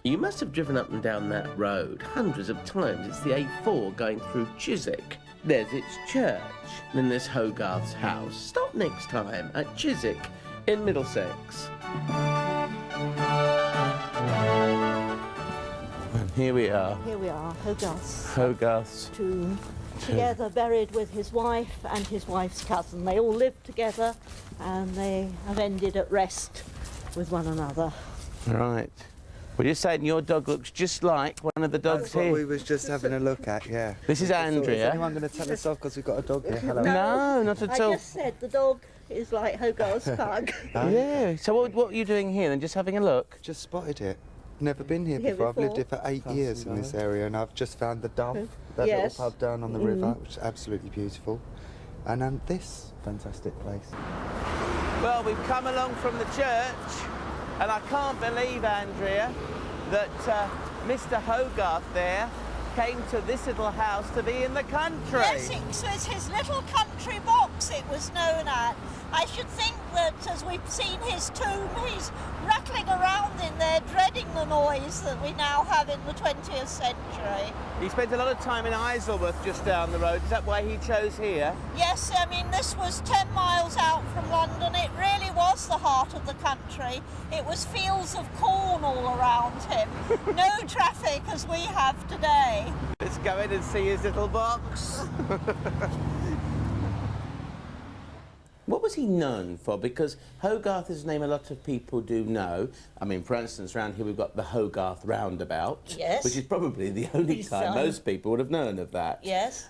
You must have driven up and down that road hundreds of times. It's the A4 going through Chiswick. There's its church, then there's Hogarth's house. Stop next time at Chiswick in Middlesex. And here we are. Here we are, Hogarth's Hogarth's tomb, together buried with his wife and his wife's cousin. They all lived together and they have ended at rest with one another. Right. Well, you're saying your dog looks just like one of the dogs That's what here? we was just having a look at, yeah. This is Is Andrea. anyone going to tell us off because we've got a dog here? Hello. No, not at all. I just said the dog is like Hogarth's pug. Yeah. So what are you doing here then? Just having a look? Just spotted it. Never been here Here before. I've lived before? here for 8 years in this area, and I've just found the Dove, that Yes. little pub down on the river, which is absolutely beautiful. And this fantastic place. Well, we've come along from the church, and I can't believe, Andrea, that Mr. Hogarth there came to this little house to be in the country. Yes, it was his little country box it was known at. I should think that as we've seen his tomb, he's rattling around in there, dreading the noise that we now have in the 20th century. He spent a lot of time in Isleworth just down the road. Is that why he chose here? Yes, I mean, this was 10 miles out from London. It really was the heart of the country. It was fields of corn all around him. No traffic as we have today. Let's go in and see his little box. What was he known for? Because Hogarth is a name a lot of people do know. I mean, for instance, around here we've got the Hogarth Roundabout. Yes. Which is probably the only time most people would have known of that. Yes.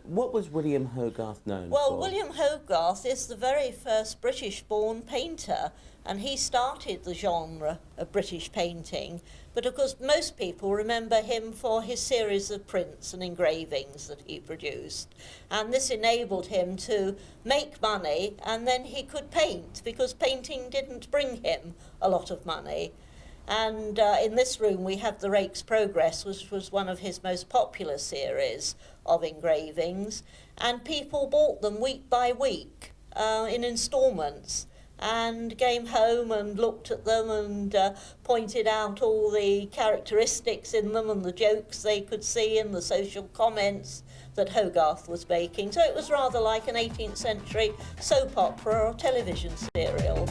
What was William Hogarth known for? Well, William Hogarth is the very first British-born painter, and he started the genre of British painting. But of course, most people remember him for his series of prints and engravings that he produced. And this enabled him to make money, and then he could paint, because painting didn't bring him a lot of money. And in this room we have the Rake's Progress, which was one of his most popular series of engravings, and people bought them week by week in instalments, and came home and looked at them and pointed out all the characteristics in them and the jokes they could see and the social comments that Hogarth was making. So it was rather like an 18th century soap opera or television serial.